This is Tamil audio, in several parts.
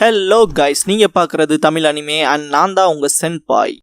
ஹலோ கைஸ், நீங்க பார்க்குறது தமிழ் அனிமே அண்ட் நான் தான் உங்க சென்பாய்.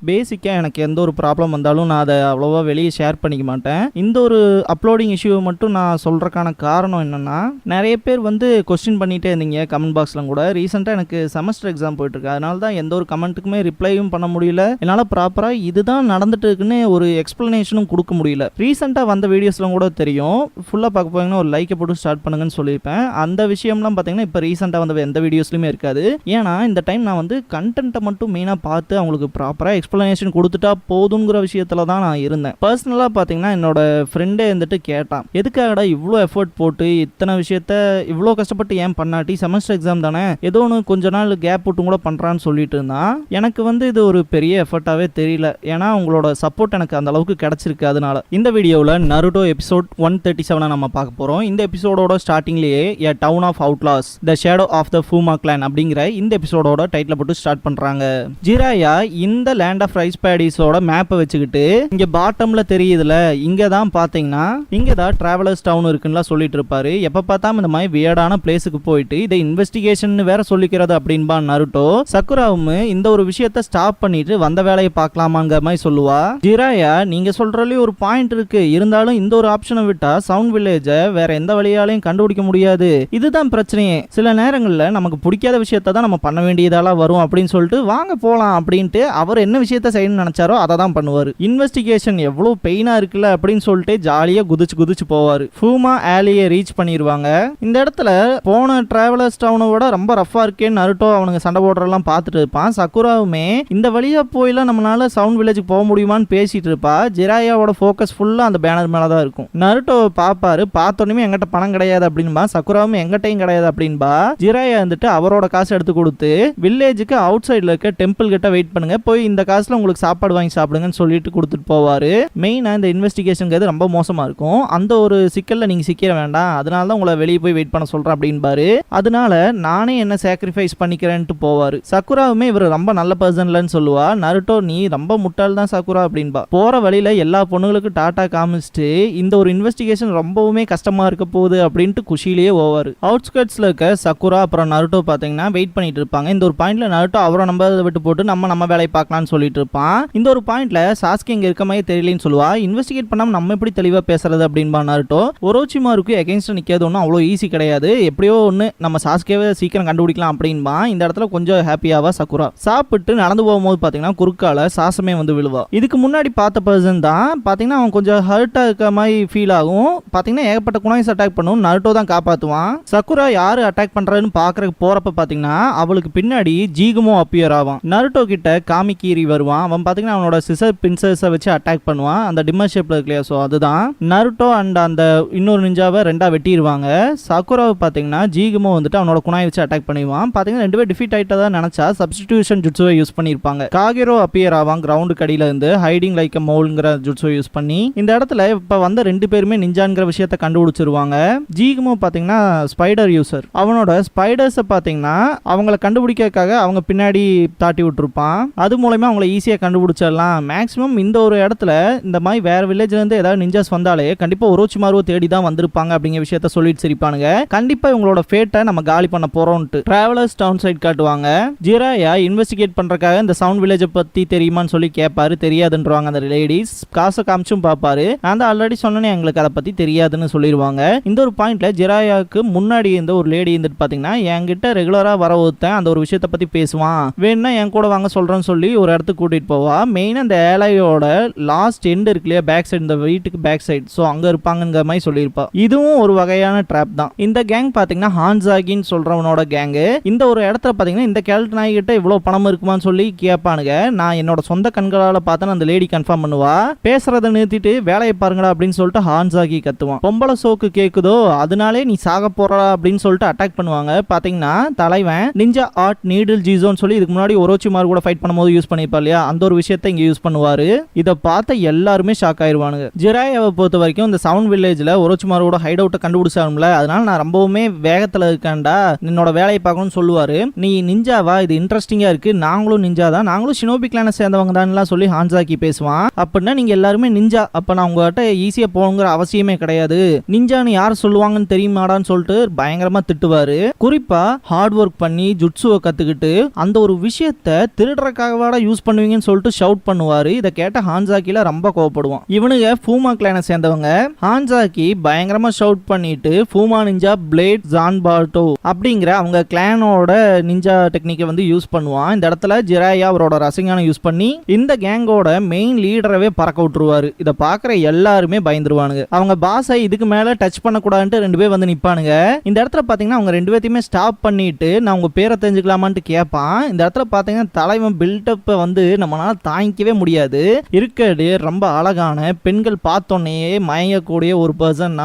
பேசிக்காக எனக்கு எந்த ஒரு ப்ராப்ளம் வந்தாலும் நான் அதை அவ்வளோவா வெளியே ஷேர் பண்ணிக்க மாட்டேன். இந்த ஒரு அப்லோடிங் இஷ்யூவை மட்டும் நான் சொல்கிறக்கான காரணம் என்னென்னா, நிறைய பேர் கொஸ்டின் பண்ணிகிட்டே இருந்தீங்க கமெண்ட் பாக்ஸில் கூட. ரீசெண்டாக எனக்கு செமஸ்டர் எக்ஸாம் போயிட்டுருக்கு, அதனால தான் எந்த ஒரு கமெண்ட்டுக்குமே ரிப்ளையும் பண்ண முடியல. என்னால் ப்ராப்பராக இதுதான் நடந்துட்டு இருக்குன்னு ஒரு எக்ஸ்ப்ளனேஷனும் கொடுக்க முடியல. ரீசெண்டாக வந்த வீடியோஸ்லாம் கூட தெரியும், ஃபுல்லாக பார்க்க போனீங்கன்னா ஒரு லைக்கை போட்டு ஸ்டார்ட் பண்ணுங்கன்னு சொல்லியிருப்பேன். அந்த விஷயம்லாம் பார்த்தீங்கன்னா இப்போ ரீசெண்டாக வந்த எந்த வீடியோஸ்லையுமே இருக்காது. ஏன்னா இந்த டைம் நான் கண்டென்ட்டை மட்டும் மெயினாக பார்த்து அவங்களுக்கு ப்ராப்பராக எக்ஸ்ப்ளனேஷன் கொடுத்துட்டா போதுங்கிற விஷயத்துல தான் நான் இருந்தேன். பர்சனலாக பார்த்தீங்கன்னா என்னோட ஃப்ரெண்டே கேட்டான், எதுக்காகடா இவ்வளோ எஃபர்ட் போட்டு இத்தனை விஷயத்த இவ்வளோ கஷ்டப்பட்டு ஏன் பண்ணாட்டி, செமஸ்டர் எக்ஸாம் தானே ஏதோ ஒன்று கொஞ்ச நாள் கேப் போட்டு கூட பண்ணுறான்னு சொல்லிட்டு இருந்தான். எனக்கு இது ஒரு பெரிய எஃபர்ட்டாகவே தெரியல, ஏன்னா உங்களோட சப்போர்ட் எனக்கு அந்த அளவுக்கு கிடைச்சிருக்கு. அதனால இந்த வீடியோவில் நருட்டோ எபிசோட் 137 நம்ம பார்க்க போகிறோம். இந்த எபிசோடோட ஸ்டார்டிங்லேயே a town of outlaws the shadow of the Fuma clan அப்படிங்கிற இந்த எபிசோடோட டைட்டில் போட்டு ஸ்டார்ட் பண்ணுறாங்க. ஜிராயா இந்த லேண்ட் ஆஃப் ரைஸ் பேடிஸோட மேப்பை வச்சுக்கிட்டு இங்க பாட்டம்ல தெரியுதுல, இங்க தான் பாத்தீங்கன்னா இங்க தான் டிராவலர்ஸ் டவுன் இருக்குன்னு சொல்லிட்டு இருப்பாரு. எப்ப பார்த்தாலும் இந்த மாதிரி வியர்டான பிளேஸுக்கு போயிட்டு இதை இன்வெஸ்டிகேஷன் வேற சொல்லிக்கிறது அப்படின்பா நருட்டோ. சக்குராவும் இந்த ஒரு விஷயத்த ஸ்டாப் பண்ணிட்டு வந்த வேலையை பார்க்கலாமாங்கிற மாதிரி சொல்லுவா. ஜிராயா, நீங்க சொல்றதுல ஒரு பாயிண்ட் இருக்கு, இருந்தாலும் இந்த ஒரு ஆப்ஷனை விட்டா சவுண்ட் வில்லேஜ வேற எந்த வழியாலையும் கண்டுபிடிக்க முடியாது. இதுதான் பிரச்சனையே. சில நேரங்கள்ல நமக்கு பிடிக்காத விஷயத்த தான் நம்ம பண்ண வேண்டியதால வரும் அப்படின்னு சொல்லிட்டு வாங்க போலாம் அப்படின்ட்டு அவர் என்ன விஷயத்த செய்யணும்னு நினைச்சாரோ அதை தான் பண்ணுவார். இன்வெஸ்டிகேஷன் எவ்வளோ பெயினா இருக்குல்ல அப்படின்னு சொல்லிட்டு ஜாலியா குதிச்சு போவாரு. ஃபூமா ஆலியை ரீச் பண்ணிடுவாங்க. இந்த இடத்துல போன டிராவலர்ஸ் டவுனை விட ரொம்ப ரஃபா இருக்கேன்னு நருட்டோ அவனுங்க சண்டை போடுறதெல்லாம் பார்த்துட்டு இருப்பான். சக்குராவுமே இந்த வழியா போயிலாம் நம்மளால சவுண்ட் வில்லேஜுக்கு போக முடியுமான்னு பேசிட்டு இருப்பா. ஜிராயாவோட ஃபோக்கஸ் ஃபுல்லா அந்த பேனர் மேல தான் இருக்கும். நருட்டோ பாப்பாரு, பார்த்தோன்னே எங்கிட்ட பணம் கிடையாது அப்படின்பா. சக்குராவும் எங்கிட்டையும் கிடையாது அப்படின்பா. ஜிராயா அவரோட காசு எடுத்து கொடுத்து வில்லேஜுக்கு அவுட் சைட்ல இருக்க டெம்பிள் கிட்ட வெயிட் பண்ணுங்க, போய் இந்த காசுல உங்களுக்கு சாப்பாடு வாங்கி சாப்பிடுங்கன்னு சொல்லிட்டு கொடுத்துட்டு போவாரு. மெயினா இந்த இன்வெஸ்டிகேஷனுக்கு ரொம்ப மோசமா இருக்கும், அந்த ஒரு சிக்கல்ல நீங்க சிக்கிற வேண்டாம், அதனால தான் உங்களை வெளியே போய் வெயிட் பண்ண சொல்றேன் அப்படின்பாரு. அதனால நானே என்ன சாக்ரிஃபைஸ் பண்ணிக்கிறேன்ட்டு போவாரு. சக்குராவுமே இவர் ரொம்ப நல்ல பர்சன்லன்னு சொல்லுவா. நருட்டோ, நீ ரொம்ப முட்டாள் தான் சக்குரா அப்படின்பா. போற வழியில எல்லா பொண்ணுங்களுக்கும் டாட்டா காமிச்சிட்டு இந்த ஒரு இன்வெஸ்டிகேஷன் ரொம்பவுமே கஷ்டமா இருக்க போகுது அப்படின்ட்டு குஷிலேயே போவாரு. அவுட்ஸ்கர்ட்ஸ்ல இருக்க சக்குரா அப்புறம் நருட்டோ பாத்தீங்கன்னா வெயிட் பண்ணிட்டு இருப்பாங்க. இந்த ஒரு பாயிண்ட்ல நருட்டோ அவரை நம்ம விட்டு போட்டு நம்ம வேலையை பார்க்கலாம்னு சொல்லிட்டு இருப்பான். இந்த ஒரு பாயிண்ட்ல சாஸ்கி இங்க இருக்க மாதிரி தெரியலன்னு சொல்லுவா. இன்வெஸ்டிகேட் பண்ணாம நம்ம எப்படி தெளிவா பேசுறது அப்படின்பா நருட்டோ. ஒரோச்சிமாருக்கு எகைன்ஸ்ட் நிக்கிறது ஒன்றும் அவ்வளோ ஈஸி கிடையாது, எப்படியோ ஒன்று நம்ம சாஸ்கேவை சீக்கிரம் கண்டுபிடிக்கலாம் அப்படின்பா. இந்த இடத்துல கொஞ்சம் ஹாப்பியாவா சக்குரா. சாப்பிட்டு நடந்து போகும்போது பாத்தீங்கன்னா குறுக்கால சாசமே விழுவா. இதுக்கு முன்னாடி பார்த்த பர்சன் தான் பாத்தீங்கன்னா அவன் கொஞ்சம் ஹர்ட்டா இருக்க மாதிரி ஃபீல் ஆகும். பாத்தீங்கன்னா ஏகப்பட்ட குணாய்ஸ் அட்டாக் பண்ணும், நருட்டோ தான் காப்பாத்துவான். சக்குரா யாரு அட்டாக் பண்றதுன்னு பாக்குறதுக்கு போறப்ப பாத்தீங்கன்னா அவளுக்கு பின்னாடி ஜீகுமோ அப்பியர் ஆவான். நருட்டோ கிட்ட காமிக்கீரி வருவான். அவன் பாத்தீங்கன்னா அவனோட சிசர் பின்சஸை வச்சு அட்டாக் பண்ணுவான், அந்த டிம்மர் ஷேப்ல இருக்கு இல்லையா, ஸோ அதுதான். நருட்டோ அண்ட் அந்த இன்னொரு நிஞ்சாவை ரெண்டா வெட்டிடுவாங்க. சக்குராவை பாத்தீங்கன்னா ஜீகுமோ அவனோட குணாயை வச்சு அட்டாக் பண்ணிடுவான். பாத்தீங்கன்னா ரெண்டு பேர் டிஃபீட் ஆயிட்டதா நினைச்சா சப்ஸ்டிடியூஷன் ஜுட்சுவை யூஸ் பண்ணிருப்பாங்க. காகிரோ அப்பியர் ஆவான் கிரவுண்டு கடியில இருந்து ஹைடிங் லைக் மோல்ங்கிற ஜுட்சுவை யூஸ் பண்ணி. இந்த இடத்துல இப்ப வந்த ரெண்டு பேருமே நிஞ்சான்கிற விஷயத்தை கண்டுபிடிச்சிருவாங்க. ஜீகுமோ பாத்தீங்கன்னா ஸ்பைடர் யூசர், அவனோட ஸ்பைடர்ஸை பாத்தீங்கன்னா அவங்களை கண்டுபிடிக்கிறதுக்காக அவங்க பின்னாடி தாட்டி விட்டுருப்பான். அது மூலமா அவங்களை ஈஸியா கண்டுபிடிச்சிடலாம். மேக்ஸிமம் இந்த ஒரு இடத்துல இந்த மாதிரி வேற வில்லேஜ்ல இருந்து ஏதாவது நிஞ்சாஸ் வந்தாலே கண்டிப்பா ஒரோச்சிமாருவை தேடி தான் வந்திருப்பாங்க அப்படிங்கிற விஷயத்த சொல்லிட்டு சிரிப்பானுங்க. கண்டிப்பா இவங்களோட ஃபேட்டை நம்ம காலி பண்ண போறோம்ட்டு டிராவலர்ஸ் டவுன் சைட் காட்டுவாங்க. ஜிராயா இன்வெஸ்டிகேட் பண்றதுக்காக இந்த சவுண்ட் வில்லேஜை பத்தி தெரியுமான்னு சொல்லி கேட்பாரு. தெரியாதுன்றவாங்க அந்த லேடிஸ். காசை காமிச்சும் பாப்பாரு. நான் தான் ஆல்ரெடி சொன்னேன் எங்களுக்கு அதை பத்தி தெரியாதுன்னு சொல்லிடுவாங்க. இந்த ஒரு பாயிண்ட்ல ஜிராயாவுக்கு முன்னாடி இந்த ஒரு லேடி இருந்துட்டு பாத்தீங்கன்னா என்கிட்ட ரெகுலரா வர ஒருத்தன் அந்த ஒரு விஷயத்தை பத்தி பேசுவான், வேணும்னா என் கூட வாங்க சொல்றேன்னு சொல்லி ஒரு இடத்துக்கு கூட்டிட்டு போவா. மெயினா இந்த ஏலையோட லாஸ்ட் எண்ட் இருக்கு இல்லையா, பேக் சைடு, இந்த வீட்டுக்கு பேக் சைடு, ஸோ அங்க இருப்பாங்கிற மாதிரி சொல்லியிருப்பா. இதுவும் ஒரு வகையான ட்ராப் தான். இந்த கேங் பாத்தீங்கன்னா ஹான்சாகின்னு சொல்றவனோட கேங்கு. இந்த ஒரு இடத்துல பாத்தீங்கன்னா இந்த கேல்ட் நாய் கிட்ட இவ்வளவு பணம் இருக்குமான்னு சொல்லி கேட்பானுங்க. நான் என்னோட சொந்த கண்களால பார்த்தேன்னு அந்த லேடி கன்ஃபார்ம் பண்ணுவா. பேசுறதை நிறுத்திட்டு வேலையை பாருங்கடா அப்படின்னு சொல்லிட்டு ஹான்சாகி கத்துவான். பொம்பளை சோக்கு கேக்குதோ அதனாலே நீ சாக போறா அப்படின்னு சொல்லிட்டு அட்டாக் பண்ணுவாங்க. பாத்தீங்கன்னா தலைவன் நிஞ்சா ஆர்ட் நீடில் ஜீசோன்னு சொல்லி இதுக்கு முன்னாடி ஒரோச்சிமார் கூட ஃபைட் பண்ணும்போது யூஸ் பண்ணிருப்பா இல்லையா, அந்த ஒரு விஷயத்தை இங்க யூஸ் பண்ணுவாரு. இதை பார்த்த எல்லாருமே ஷாக் ஆயிருவானுங்க. ஜிராயாவை பொறுத்த வரைக்கும் இந்த சவுண்ட் வில்லேஜ்ல ஒரோச்சிமாரோட ஹைட் அவுட்டை கண்டுபிடிச்சாருல, அதனால நான் ரொம்பவுமே வேகத்துல இருக்கேன்டா, என்னோட வேலையை பார்க்கணும்னு சொல்லுவாரு. நீ நிஞ்சாவா, இது இன்ட்ரெஸ்டிங்கா இருக்கு, நாங்களும் நிஞ்சா தான், நாங்களும் ஷினோபி கிளானை சேர்ந்தவங்க தான் சொல்லி ஹான்சாக்கி பேசுவான். அப்படின்னா நீங்க எல்லாருமே நிஞ்சா, அப்ப நான் உங்ககிட்ட ஈஸியா போகணுங்கிற அவசியமே கிடையாது, நிஞ்சான்னு யார் சொல்லுவாங்கன்னு தெரியுமாடான்னு சொல்லிட்டு பயங்கரமா திட்டுவாரு. குறிப்பா ஹார்ட் ஒர்க் பண்ணி ஜுட்சுவை கத்துக்கிட்டு அந்த ஒரு விஷயத்தை திருடுறதுக்காகவாட யூஸ் பண்ணுவீங்கன்னு சொல்லிட்டு ஷவுட் பண்ணுவாரு. இதை கேட்ட ஹான்சாக்கில ரொம்ப கோவப்படுவான். இவனுங்க ஃபூமா கிளானை சேர்ந்தவங்க. ஹான்சாக்கி பயங்கரமா ஷவுட் பண்ணிட்டு ஃபூமா நிஞ்சா பிளேட் ஜான்பால்டோ அப்படிங்கிற அவங்க கிளானோட நிஞ்சா டெக்னிக்கை வந்து யூஸ் பண்ணுவான். இந்த இடத்துல ஜிராயா அவரோட ரசிங்கான யூஸ் பண்ணி இந்த கேங்கோட மெயின் லீடரவே பறக்க விட்டுருவாரு. இதை பார்க்குற எல்லாருமே பயந்துருவானுங்க. அவங்க பாஸை இதுக்கு மேல டச் பண்ணக்கூடாதுன்ட்டு 2 பேர் வந்து நிப்பானுங்க. இந்த இடத்துல பாத்தீங்கன்னா அவங்க 2 பேர்த்தையுமே ஸ்டாப் பண்ணிட்டு நான் உங்க பேரை தெரிஞ்சுக்கலாமான்ட்டு கேட்பான். இந்த இடத்துல பாத்தீங்கன்னா தலைவன் பில்டப்பை வந்து நம்மளால தாங்கிக்கவே முடியாது. இருக்கடு ரொம்ப அழகான பெண்கள் பார்த்தோன்னே மயங்கக்கூடிய ஒரு பர்சன்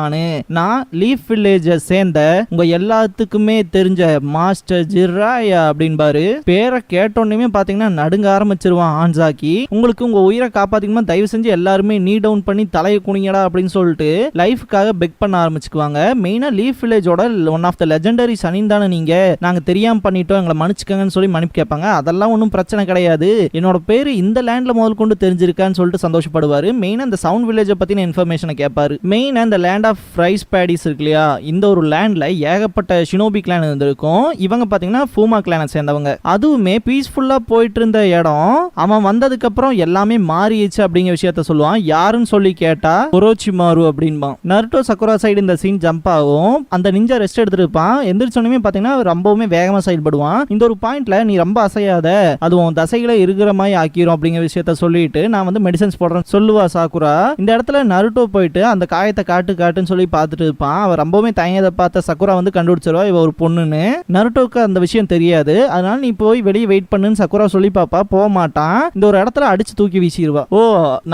நான் லீஃப் வில்லேஜை சேர்ந்த உங்க எல்லாத்துக்குமே தெரிஞ்ச மாஸ்டர் ஜிராயா அப்படின்பாரு. பேரை கேட்டோன்னே பாத்தீங்கன்னா நடுங்க ஆரம்பிச்சிருவான் ஹான்சாக்கி. உங்களுக்கு உங்க உயிரை காப்பாத்திக்கமா தயவு செஞ்சு எல்லாருமே நீ டவுன் பண்ணி தலையை குனிங்கடா அப்படின்னு சொல்லிட்டு லைஃப்காக பெக் பண்ண ஆரம்பிச்சுக்குவாங்க. மெயினா லீஃப் வில்லேஜோட one of the legendary Sannin தானே நீங்க, நாங்க தெரியாம பண்ணிட்டோம், எங்களை மன்னிச்சுக்கங்கன்னு சொல்லி மன்னிப்பு கேட்பாங்க. அதெல்லாம் ஒன்றும் பிரச்சனை கிடையாது, என்னோட பேரு இந்த லேண்ட்ல முதல் கொண்டு தெரிஞ்சிருக்கான்னு சொல்லிட்டு சந்தோஷப்படுவாரு. மெயினா இந்த சவுண்ட் வில்லேஜை பத்தின இன்ஃபர்மேஷனை கேட்பாரு. மெயினா இந்த லேண்ட் ஆஃப் ரைஸ் பேடிஸ் இருக்கு இல்லையா, இந்த ஒரு லேண்ட்ல ஏகப்பட்ட ஷினோபி கிளான் இருந்திருக்கும். இவங்க பாத்தீங்கன்னா ஃபூமா கிளானை சேர்ந்தவங்க. அதுவுமே பீஸ்ஃபுல்லா போயிட்டு இருந்த இடம் அவன் வந்ததுக்கு அப்புறம் எல்லாமே மாறிடுச்சு அப்படிங்கிற விஷயத்த சொல்லுவான். யாருன்னு சொல்லி கேட்டா ஒரோச்சிமாரு அப்படின்பான். நருட்டோ சக்குரா சைடு இந்த சீன் ஜம்ப் ஆகும். அந்த நிஞ்சா ரெஸ்ட் எடுத்துட்டு இருப்பான். எந்திரிச்சோனே பாத்தீங்கன்னா ரொம்பவுமே வேகமா செயல்படுவான். இந்த ஒரு பாயிண்ட்ல நீ ரொம்ப அசையாத, அது உன் தசைகளை இருக்கிற மாதிரி ஆக்கிரும் அப்படிங்கிற விஷயத்த சொல்லிட்டு நான் வந்து மெடிசன்ஸ் போடுறேன் சொல்லுவா சாக்குரா. இந்த இடத்துல நருட்டோ போயிட்டு அந்த காயத்தை காட்டுன்னு சொல்லி பார்த்துட்டு இருப்பான். அவன் ரொம்பவுமே தயங்கதை பார்த்த சக்குரா வந்து கண்டுபிடிச்சிருவா இவ ஒரு பொண்ணுன்னு. நருட்டோக்கு அந்த விஷயம் தெரியாது. அதனால நீ போய் வெளியே வெயிட் பண்ணுன்னு சக்குரா சொல்லி பாப்பா. போக மாட்டான். இந்த ஒரு இடத்துல அடிச்சு தூக்கி வீசிடுவா. ஓ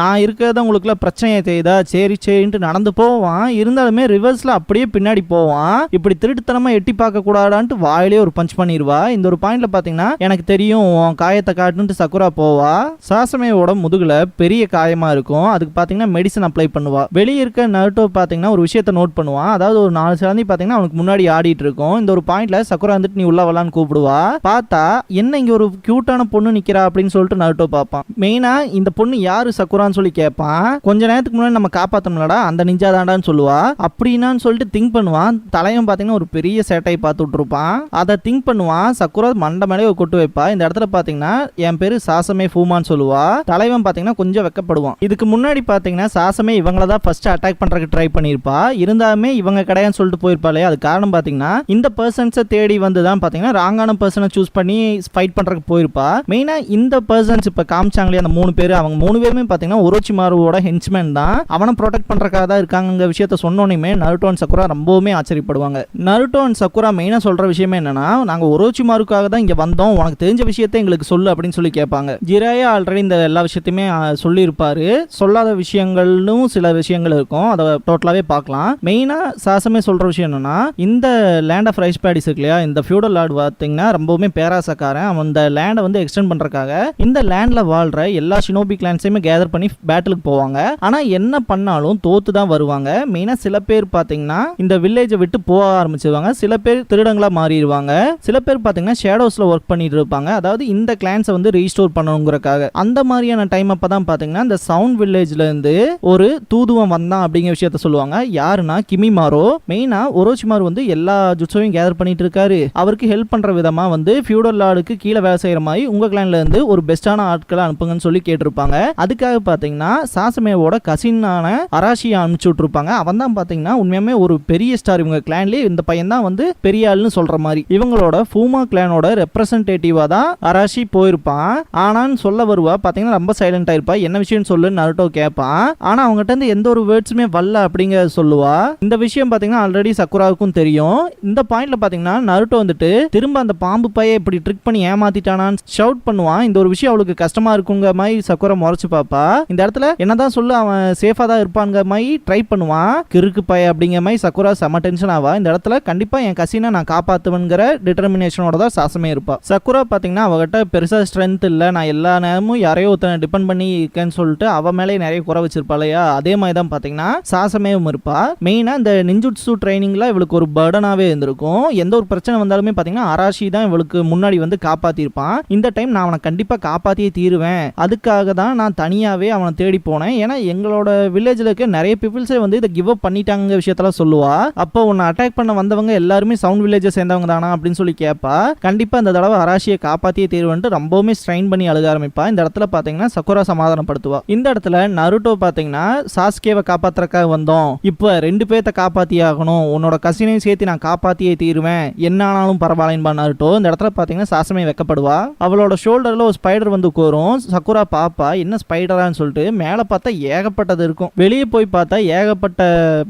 நான் இருக்கிறத உங்களுக்குள்ள பிரச்சனையை தெரியுதா, சரின்ட்டு நடந்து போவான். இருந்தாலுமே ரிவர்ஸ்ல அப்படியே பின்னாடி போவான். இப்படி திருட்டுத்தனமா எட்டி பார்க்க கூடாதான்ட்டு வாயிலே ஒரு பஞ்ச் பண்ணிடுவா. இந்த ஒரு பாயிண்ட்ல பாத்தீங்கன்னா எனக்கு தெரியும் காயத்தை காட்டுன்ட்டு சக்குரா போவா. சாசமேயோட முதுகுல பெரிய காயமா இருக்கும். அதுக்கு பாத்தீங்கன்னா மெடிசன் அப்ளை பண்ணுவா. வெளியே இருக்க நருட்டோ பாத்தீங்கன்னா ஒரு விஷயத்தை நோட் பண்ணுவான். அதாவது ஒரு 4 சிலந்தி பாத்தீங்கன்னா அவனுக்கு முன்னாடி ஆடிட்டு இருக்கும். இந்த ஒரு பாயிண்ட்ல சக்குரா வந்துட்டு நீ உள்ள வரலான்னு கூப்பிடுவா. பார்த்தா என்ன இங்க ஒரு கியூட்டான பொண்ணு நிக்கிறா அப்படின்னு சொல்லிட்டு நருட்டோ பார்ப்பான். மெயினா இந்த பொண்ணு யாரு சக்குரான்னு சொல்லி கேட்பான். கொஞ்ச நேரத்துக்கு முன்னாடி நம்ம காப்பாத்தோம்லடா அந்த நிஞ்சா தாண்டான்னு சொல்லுவா. அப்படின்னான்னு சொல்லிட்டு திங்க் பண்ணுவான். தலைவன் பாத்தீங்கன்னா ஒரு பெரிய சேட்டையை பார்த்து விட்டுருப்பான். அதை திங்க் பண்ணுவான். சக்குரா மண்டை மேலே ஒரு கொட்டு வைப்பா. இந்த இடத்துல பாத்தீங்கன்னா என் பேரு சாசமே ஃபூமான்னு சொல்லுவா. தலைவன் பாத்தீங்கன்னா கொஞ்சம் வெக்கப்படுவான். இதுக்கு முன்னாடி பாத்தீங்கன்னா சாசமே இவங்கள தான் ஃபர்ஸ்ட் அட்டாக் பண்றதுக்கு ட்ரை பண்ணிருப்பா. இருந்தாலுமே இவங்க கிடையான்னு சொல்லிட்டு போயிருப்பாளே. அது காரணம் பாத்தீங்கன்னா இந்த பர்சன்ஸை தேடி வந்து தான் பாத்தீங்கன்னா ராங்கான பர்சனை சூஸ் பண்ணி ஃபைட் பண்றதுக்கு போயிருப்பா. மெயினா இந்த பர்சன்ஸ் இப்ப காமிச்சாங்களே அந்த 3 பேர், அவங்க 3 பேருமே பாத்தீங்கன்னா ஒரோச்சிமாருவோட ஹென்ச்மேன் தான். அவனை ப்ரொடெக்ட் பண்றதுக்காக தான் இருக்காங்க விஷயத்த சொன்னோன்னே நருட்டோ அண்ட் சக்குரா ரொம்பவுமே ஆச்சரியப்படுவாங்க. நருட்டோ அண்ட் சக்குரா மெயினா சொல்ற விஷயமே என்னன்னா, நாங்க ஒரோச்சிமாருக்காக தான் இங்க வந்தோம், உனக்கு தெரிஞ்ச விஷயத்தை எங்களுக்கு சொல்லு அப்படின்னு சொல்லி கேட்பாங்க. ஜிராயா ஆல்ரெடி இந்த எல்லா விஷயத்தையுமே சொல்லி இருப்பாரு. சொல்லாத விஷயங்களும் சில விஷயங்கள் இருக்கும். அதை டோட்டலாவே பார்க்கலாம். மெயினா சாசமே சொல்ற விஷயம் என்னன்னா, இந்த லேண்ட் ஆஃப் ரைஸ் பேடிஸ் இருக்கு இல்லையா, இந்த ஃபியூடல் லார்ட் பார்த்தீங்கன்னா ரொம்பவுமே பேராசக்காரன். அவன் இந்த லேண்டை வந்து எக்ஸ்டெண்ட் பண்றதுக்காக இந்த லேண்ட்ல வாழ்ற எல்லா ஷினோபி கிளான்ஸையுமே கேதர் பண்ணி பேட்டிலுக்கு போவாங்க. ஆனா என்ன பண்ணாலும் தோத்து தான் வருவாங்க. மெயினா சில பேர் பாத்தீங்கன்னா இந்த வில்லேஜை விட்டு போக ஆரம்பிச்சிருவாங்க. சில பேர் திருடங்களா மாறிடுவாங்க. சில பேர் பாத்தீங்கன்னா ஷேடோஸ்ல ஒர்க் பண்ணிட்டு இருப்பாங்க. அதாவது இந்த கிளான்ஸை வந்து ரீஸ்டோர் பண்ணணுங்கிறக்காக. அந்த மாதிரியான டைம் அப்பதான் பாத்தீங்கன்னா இந்த சவுண்ட் வில்லேஜ்ல இருந்து ஒரு தூதுவன் வந்தான் அப்படிங்கிற விஷயத்த சொல்லுவாங்க. யாருன்னா கிமிமாரோ. மெயினா ஒரோச்சிமாரு வந்து எல்லா ஜுட்ஸையும் கேதர் பண்ணிட்டு இருக்காரு. அவருக்கு ஹெல்ப் பண்ற விதமா வந்து ஃபியூடல் லார்டுக்கு கீழே வேலை செய்யற மாதிரி உங்க கிளான்ல இருந்து ஒரு பெஸ்டான ஆட்களை அனுப்புங்கன்னு சொல்லி கேட்டிருப்பாங்க. அதுக்காக பாத்தீங்கன்னா சாசமேவோட கசினான அராஷியை அனுப்பிச்சு விட்டுருப்பாங்க. அவன் தான் பாத்தீங்கன்னா உண்மையுமே ஒரு பெரிய ஸ்டார். இவங்க கிளான்லயே இந்த பையன் தான் வந்து பெரிய ஆள்னு சொல்ற மாதிரி. இவங்களோட ஃபூமா கிளானோட ரெப்ரசன்டேட்டிவா தான் அராஷி போயிருப்பான். ஆனான்னு சொல்ல வருவா. பாத்தீங்கன்னா ரொம்ப சைலண்டா இருப்பா. என்ன விஷயம் சொல்லு நருட்டோ கேட்பான். ஆனா அவங்ககிட்ட இருந்து எந்த ஒரு வேர்ட்ஸுமே வரல அப்படிங்க சொல்லுவா. இந்த விஷயம் பாத்தீங்கன்னா ஆல்ரெடி சக்குராவுக்கும் தெரியும். இந்த பாயிண்ட்ல பாத்தீங்கன்னா நருட்டோ வந்துட்டு திரும்ப அந்த பாம்பு பைய இப்படி ட்ரிக் பண்ணி ஏமாத்திட்டானான்னு ஷவுட் பண்ணுவான். இந்த ஒரு விஷயம் அவளுக்கு கஷ்டமா இருக்குங்க மாதிரி சக்குரா முறைச்சு பாப்பா. இந்த இடத்துல என்னதான் சொல்லு அவன் சேஃபா தான் இருப்பாங்க மாதிரி ட்ரை பண்ணுவான். கிறுக்கு பைய அப்படிங்கிற மாதிரி சக்குரா செம டென்ஷன் ஆவா. இந்த இடத்துல கண்டிப்பா என் கசினை நான் காப்பாத்துவேங்கிற டிட்டர்மினேஷனோட தான் சாசமே இருப்பா. சக்குரா பாத்தீங்கன்னா அவகிட்ட பெருசா ஸ்ட்ரென்த் இல்ல, நான் எல்லா நேரமும் யாரையோ ஒருத்தனை டிபெண்ட் பண்ணி இருக்கேன்னு சொல்லிட்டு அவ மேலே நிறைய குறை வச்சிருப்பா இல்லையா, அதே மாதிரி தான் பார்த்தீங்கன்னா சாசமேவும் இருப்பா. மெயினாக இந்த நிஞ்சுட்சு ட்ரைனிங்கில் இவளுக்கு ஒரு பர்டனாகவே இருந்திருக்கும். எந்த ஒரு பிரச்சனை வந்தாலுமே பார்த்தீங்கன்னா அராஷி தான் இவளுக்கு முன்னாடி வந்து காப்பாற்றிருப்பான். இந்த டைம் நான் அவனை கண்டிப்பாக காப்பாற்றியே தீருவேன், அதுக்காக தான் நான் தனியாகவே அவனை தேடி போனேன். ஏன்னா எங்களோட வில்லேஜில் இருக்க நிறைய பீப்புள்ஸே வந்து இதை கிவ் அப் பண்ணிட்டாங்க விஷயத்தெல்லாம் சொல்லுவா. அப்போ உன்னை அட்டாக் பண்ண வந்தவங்க எல்லாருமே சவுண்ட் வில்லேஜை சேர்ந்தவங்க தானா அப்படின்னு சொல்லி கேட்பா. கண்டிப்பாக இந்த தடவை அராஷியை காப்பாற்றியே தீருவேன்ட்டு ரொம்பவுமே ஸ்ட்ரெயின் பண்ணி அழுக ஆரம்பிப்பா. இந்த இடத்துல பார்த்தீங்கன்னா சக்குரா சமாதானப்படுத்துவா. இந்த இடத்துல நருட்டோ பார்த்தீங்கன்னா சாஸ்கேவை காப்பாத்துறக்காக வந்தோம், இப்போ 2 பேர்த்த காப்பாத்தி ஆகணும், உன்னோட கசினையும் சேர்த்து நான் காப்பாத்தியே தீருவேன், என்ன ஆனாலும் பரவாயில்லைன்பா நருட்டோ. இந்த இடத்துல பார்த்தீங்கன்னா சாசமே வெக்கப்படுவா. அவளோட ஷோல்டர்ல ஒரு ஸ்பைடர் வந்து கோரும். சக்குரா பாப்பா என்ன ஸ்பைடரான்னு சொல்லிட்டு மேலே பார்த்தா ஏகப்பட்டது இருக்கும், வெளியே போய் பார்த்தா ஏகப்பட்ட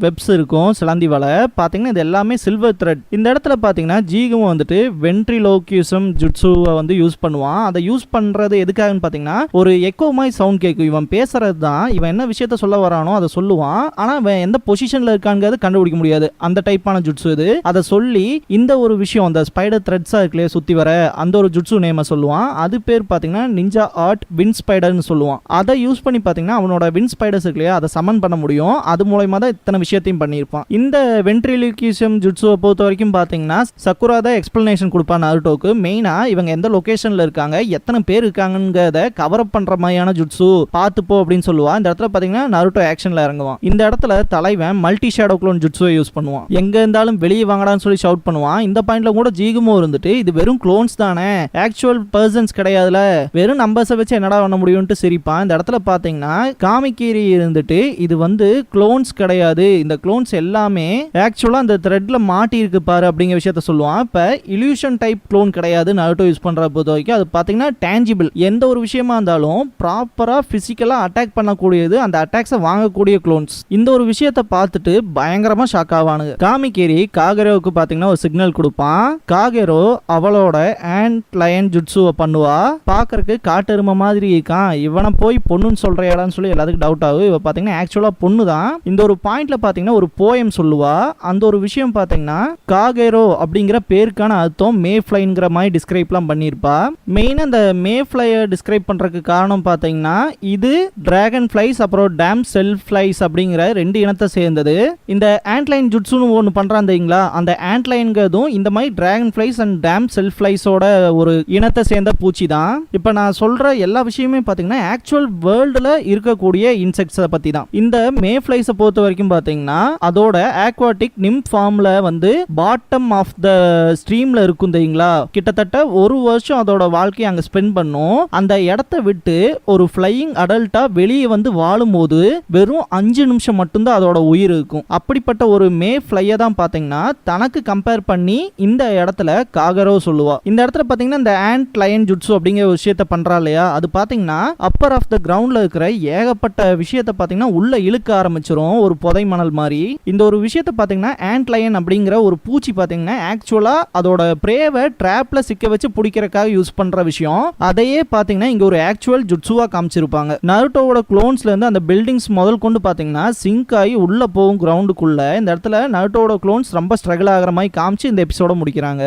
வெப்ஸ் இருக்கும், சிலந்தி வலை. பார்த்தீங்கன்னா இது எல்லாமே சில்வர் த்ரெட். இந்த இடத்துல பார்த்தீங்கன்னா ஜீகும் வந்துட்டு வென்ட்ரிலோக்யூசம் ஜுட்சுவை வந்து யூஸ் பண்ணுவான். அதை யூஸ் பண்றது எதுக்காகன்னு பார்த்தீங்கன்னா ஒரு எக்கோ மாதிரி சவுண்ட் கேட்கும். இவன் பேசுறது தான், இவன் என்ன விஷயத்த சொல்ல வரானோ அதை சொல்லுவான். ஆனா அவன் எந்த பொசிஷன்ல இருக்காங்கிறது கண்டுபிடிக்க முடியாது. அந்த டைப்பான ஜுட்சு இது. அதை சொல்லி இந்த ஒரு விஷயம் அந்த ஸ்பைடர் த்ரெட்ஸா இருக்குல்லையே சுத்தி வர அந்த ஒரு ஜுட்சு நேம சொல்லுவான். அது பேர் பார்த்தீங்கன்னா நிஞ்சா ஆர்ட் வின் ஸ்பைடர்னு சொல்லுவான். அதை யூஸ் பண்ணி பார்த்தீங்கன்னா அவனோட வின் ஸ்பைடர்ஸ் இருக்குல்லையா அதை சமன் பண்ண முடியும். அது மூலமா தான் இத்தனை விஷயத்தையும் பண்ணியிருப்பான். இந்த வென்ட்ரிலிக்யூசம் ஜுட்சுவை பொறுத்த வரைக்கும் பார்த்தீங்கன்னா சக்குரா தான் எக்ஸ்பிளனேஷன் கொடுப்பான் நருட்டோக்கு. மெயினா இவங்க எந்த லொகேஷன்ல இருக்காங்க, எத்தனை பேர் இருக்காங்கிறத கவர் அப் பண்ற மாதிரியான ஜுட்சு பார்த்துப்போ அப்படின்னு சொல்லுவா. இந்த இடத்துல பார்த்தீங்கன்னா நருட்டோ ஆக்ஷன்ல இறங்குவான். இந்த இடத்துல தலைவன் மல்டி ஷேடோ க்ளோன் ஜுட்சுவை யூஸ் பண்ணுவான். எங்க இருந்தாலும் வெளியே வாங்கடான்னு சொல்லி ஷவுட் பண்ணுவான். இந்த பாயிண்ட்ல கூட ஜீகுமோ இருந்துட்டு இது வெறும் க்ளோன்ஸ் தானே, ஆக்சுவல் பர்சன்ஸ் கிடையாதுல, வெறும் நம்பர்ஸை வச்சு என்னடா பண்ண முடியும்னு சிரிப்பான். இந்த இடத்துல பார்த்தீங்கன்னா காமிக்கீரி இருந்துட்டு இது வந்து க்ளோன்ஸ் கிடையாது, இந்த க்ளோன்ஸ் எல்லாமே ஆக்சுவலா அந்த த்ரெட்ல மாட்டி இருக்கு பாரு அப்படிங்கிற விஷயத்த சொல்லுவான். இப்ப இல்யூஷன் டைப் க்ளோன் கிடையாது நருட்டோ யூஸ் பண்ற பொறுத்த வரைக்கும். அது பார்த்தீங்கன்னா டேஞ்சிபிள், எந்த ஒரு விஷயமா இருந்தாலும் ப்ராப்பரா பிசிக்கலா அட்டாக் பண்ணக்கூடியது, அந்த அட்டாக்ஸை வாங்கக்கூடிய க்ளோன்ஸ். இந்த ஒரு விஷயத்தை பார்த்துட்டு பயங்கரமா ஷாக் ஆவானுங்க. காமிக்கேரி காகரோவுக்கு பார்த்தீங்கன்னா ஒரு சிக்னல் கொடுப்பான். காகரோ அவளோட ஆண்ட் லயன் ஜுட்சுவை பண்ணுவா. பார்க்கறதுக்கு காட்டெருமை மாதிரி இருக்கான், இவனை போய் பொண்ணுன்னு சொல்றியாடான்னு சொல்லி எல்லாத்துக்கும் டவுட் ஆகும். இவ பார்த்தீங்கன்னா ஆக்சுவலா பொண்ணு தான். இந்த ஒரு பாயிண்ட்ல பார்த்தீங்கன்னா ஒரு போயம் சொல்லுவா. அந்த ஒரு விஷயம் பார்த்தீங்கன்னா காகரோ அப்படிங்கிற பேருக்கான அர்த்தம் மே ஃப்ளைங்கிற மாதிரி டிஸ்கிரைப்லாம் பண்ணியிருப்பா. மெயினாக அந்த மே ஃப்ளையை டிஸ்கிரைப் பண்ணுறதுக்கு காரணம் பார்த்தீங்கன்னா இது டிராகன் ஃப்ளைஸ் அப்புறம் டேம் செல் ஃப்ளைஸ் அப்படிங்கிற 2 இனத்தை சேர்ந்தது. இந்த ஆண்ட்லைன் ஜுட்சுன்னு ஒன்று பண்ணுறான் தெரியுங்களா, அந்த ஆண்ட்லைன்கிறதும் இந்த மாதிரி டிராகன் ஃப்ளைஸ் அண்ட் டேம் செல் ஃப்ளைஸோட ஒரு இனத்தை சேர்ந்த பூச்சி தான். இப்போ நான் சொல்கிற எல்லா விஷயமே பார்த்தீங்கன்னா ஆக்சுவல் வேர்ல்டில் இருக்கக்கூடிய இன்செக்ட்ஸை பற்றி தான். இந்த மே ஃப்ளைஸை பொறுத்த வரைக்கும் பார்த்தீங்கன்னா அதோட ஆக்வாட்டிக் நிம் ஃபார்மில் வந்து பாட்டம் ஆஃப் த ஸ்ட்ரீமில் இருக்கும் தெரியுங்களா, கிட்டத்தட்ட 1 வருஷம் அதோட வாழ்க்கையை அங்கே ஸ்பெண்ட் பண்ணும். அந்த இடத்த விட்டு ஒரு ஃப்ளையிங் அடல்ட்டா வெளியே வந்து வாழும்போது வெறும் 5 நிமிஷம் மட்டும்தான் அதோட உயிர் இருக்கும். அப்படிப்பட்ட ஒரு மே ஃப்ளையை தான் பார்த்தீங்கன்னா தனக்கு கம்பேர் பண்ணி இந்த இடத்துல காகரோ சொல்லுவா. இந்த இடத்துல பார்த்தீங்கன்னா இந்த ஆண்ட் லயன் ஜுட்சு அப்படிங்கிற விஷயத்த பண்றா இல்லையா, அது பார்த்தீங்கன்னா அப்பர் ஆஃப் த கிரவுண்ட்ல இருக்கிற ஏகப்பட்ட விஷயத்த பார்த்தீங்கன்னா உள்ள இழுக்க ஆரம்பிச்சிரும் ஒரு புதை மணல் மாதிரி. இந்த ஒரு விஷயத்த பார்த்தீங்கன்னா ஆண்ட் லயன் அப்படிங்கிற ஒரு பூச்சி பார்த்தீங்கன்னா ஆக்சுவலா அதோட பிரேவை ட்ராப்ல சிக்க வச்சு பிடிக்கிறதுக்காக யூஸ் பண்ற விஷயம். அதையே பார்த்தீங்கன்னா இங்க ஒரு ஆக்சுவல் ஜுட்சுவா காமிச்சிருப்பாங்க. நருட்டோவோட க்ளோன்ஸ்ல இருந்து அந்த பில்டிங்ஸ் முதல் கொண்டு பார்த்தீங்கன்னா சிங்க் ஆகி உள்ள போகும் கிரவுண்டுக்குள்ள. இந்த இடத்துல நருட்டோவோட க்ளோன்ஸ் ரொம்ப ஸ்ட்ரகிள் ஆகிற மாதிரி காமிச்சு இந்த எபிசோட முடிக்கிறாங்க.